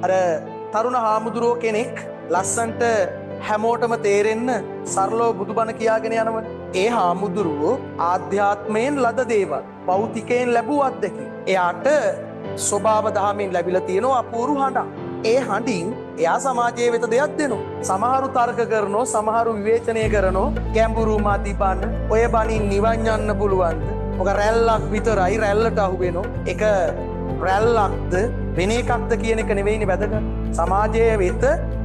අර තරුණ හාමුදුරුවෝ කෙනෙක් ලස්සන්ට හැමෝටම තේරෙන්න සරලව බුදුබණ කියාගෙන යනවනේ. ඒ හාමුදුරුවෝ ආධ්‍යාත්මයෙන් ලද දේවල් භෞතිකයෙන් ලැබූ අත්දැකීම්. එයාට ස්වභාව දහමින් ලැබිලා තියෙනවා අපූර්ව හඬක්. ඒ හඬින් එයා සමාජයේ වෙත දෙයක් දෙනවා. සමහරු තර්ක කරනවා, සමහරු විවේචනය කරනවා. ගැඹුරු මදි බණ ඔය බණින් නිවන් යන්න පුළුවන්ද? ඔක රැල්ලක් විතරයි, රැල්ලට අහු වෙනවා. ඒක රැල්ලක්ද වෙන එකක්ද කියන එක නෙවෙයිනේ වැදගත්. සමාජයේ වෙත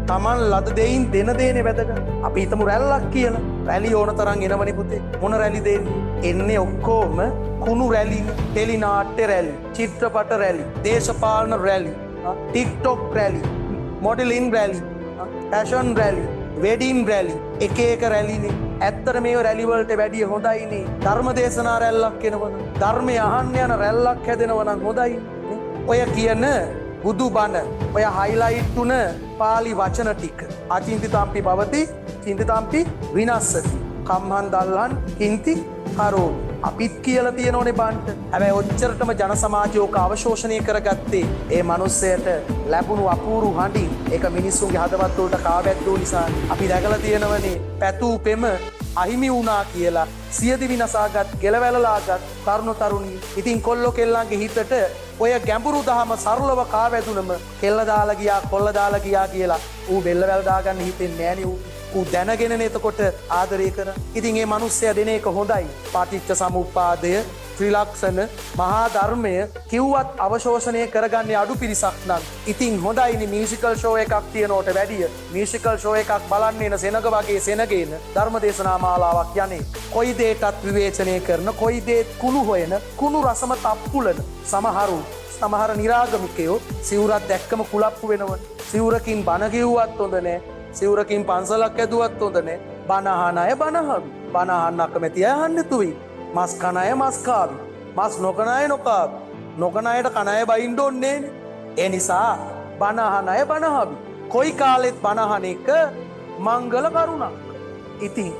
තමන් ලද දෙයින් දෙන දේනේ වැදගත්. අපි හිතමු රැල්ලක් කියලා. රැලි ඕන තරම් එනවනේ පුතේ. මොන රැලි දෙන්නේ? එන්නේ ඔක්කොම කුණු රැලි, ටෙලි නාට්‍ය රැලි, චිත්‍රපට රැලි, දේශපාලන රැලි, ටික්ටොක් රැලි, මොඩලින් රැලි, ෆැෂන් රැලි, වෙඩින් රැලි, එක එක රැලිනේ. ඇත්තට මේ රැලි වලට වැඩිය හොඳයිනේ ධර්ම දේශනා රැල්ලක් එනවනම්, ධර්මය අහන්න යන රැල්ලක් හැදෙනවනම් හොඳයි. ඔය කියන බුදු බණ, ඔය හයිලයිට් තුන පාලි වචන ටික අචින්තිතම්පි භවති චින්තිතම්පි විනස්සති කම්හන් දල්හන් කින්ති කරෝ අපිත් කියලා තියෙනෝනේ බන්ට. හැබැයි ඔච්චරටම ජන සමාජය ඕක අවශෝෂණය කරගත්තේ ඒ මිනිස්සයට ලැබුණු අපූරු හඬින්. ඒක මිනිස්සුන්ගේ හදවත් වලට කාවැද්දෝ නිසා. අපි දැකලා තියෙනවනේ පැතූ පෙම අහිමි වුණා කියලා සියදිවි නසාගත්, ගෙලවැළලාගත් තරුණ තරුණී. ඉතින් කොල්ලෝ කෙල්ලන්ගේ හිතට ඔය ගැඹුරු දහම සරලව කාවැදුනම කෙල්ල දාලා ගියා, කොල්ල දාලා ගියා කියලා ඌ බෙල්ලවැල් දාගන්න හිතෙන්නේ නෑනේ. ඌ දැනගෙන එතකොට ආදරය කර. ඉතින් මේ මිනිස්සයා දෙන එක හොඳයි. පාටිච්ච සමුප්පාදය, ත්‍රිලක්ෂණ, මහා ධර්මය කිව්වත් අවශෝෂණය කරගන්නේ අඩු පිරිසක් නම් ඉතින් හොඳයිනේ. මියුසිකල් ෂෝ එකක් තියනවට වැඩිය මියුසිකල් ෂෝ එකක් බලන්න එන සෙනග වගේ සෙනගේන ධර්ම දේශනා මාලාවක් යන්නේ. කොයි දෙයකටත් විවේචනය කරන, කොයි දෙයක් කුණු හොයන, කුණු රසම තප්පුලන සමහර නිරාගමිකයෝ සිවුරක් දැක්කම කුලප්පු වෙනවනේ. සිවුරකින් බණ කිව්වත් හොඳ නෑ, සිවුරකින් පන්සලක් ඇදුවත් හොඳ නෑ. බණ අහන අය බණ අහවි, බණ අහන්න අකමැති අය අහන්න තුයි. මස් කන අය මස් කාවි, මස් නොකන අය නොකාවි. නොකන අයට කන අය බයින්න ඕනේ නේ. ඒ නිසා බණ අහන අය බණ අහවි. කොයි කාලෙත් බණ අහන එක මංගල කරුණක්. ඉතින්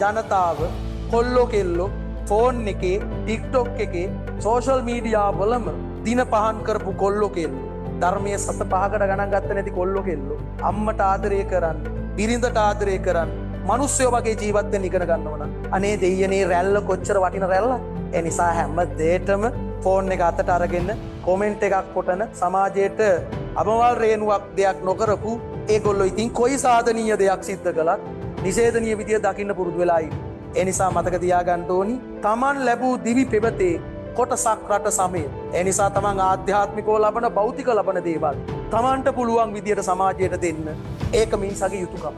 ජනතාව කොල්ලෝ කෙල්ලෝ ෆෝන් එකේ, ටික්ටොක් එකේ, සෝෂල් මීඩියා වලම දින පහන් කරපු කොල්ලෝ කෙල්ලෝ, ධර්මයේ සත පහකට ගණන් ගත්ත නැති කොල්ලෝ කෙල්ලෝ අම්මට ආදරය කරන්න, බිරිඳට ආදරය කරන්න, මිනිස්සුયો වගේ ජීවත් වෙන්න ඉගෙන ගන්නවා නම් අනේ දෙයියනේ රැල්ල කොච්චර වටින රැල්ලක්. ඒ නිසා හැම දෙයකම ෆෝන් එක අතට අරගෙන කොමෙන්ට් එකක් කොටන සමාජයට අමවල් රේණුවක් දෙයක් නොකරපු ඒගොල්ලෝ ඉතින් කොයි සාධනීය දෙයක් සිද්ධ කළත් නිෂේධනීය විදිය දකින්න පුරුදු වෙලා ඉන්නේ. ඒ නිසා මතක තියාගන්න ඕනි තමන් ලැබූ දිවි පෙවතේ කොටසක් රට සමය. ඒ නිසා තමන් ආධ්‍යාත්මිකව ලබන, භෞතික ලබන දේවල් තමන්ට පුළුවන් විදියට සමාජයට දෙන්න. ඒක මිනිසගේ යුතුයකම.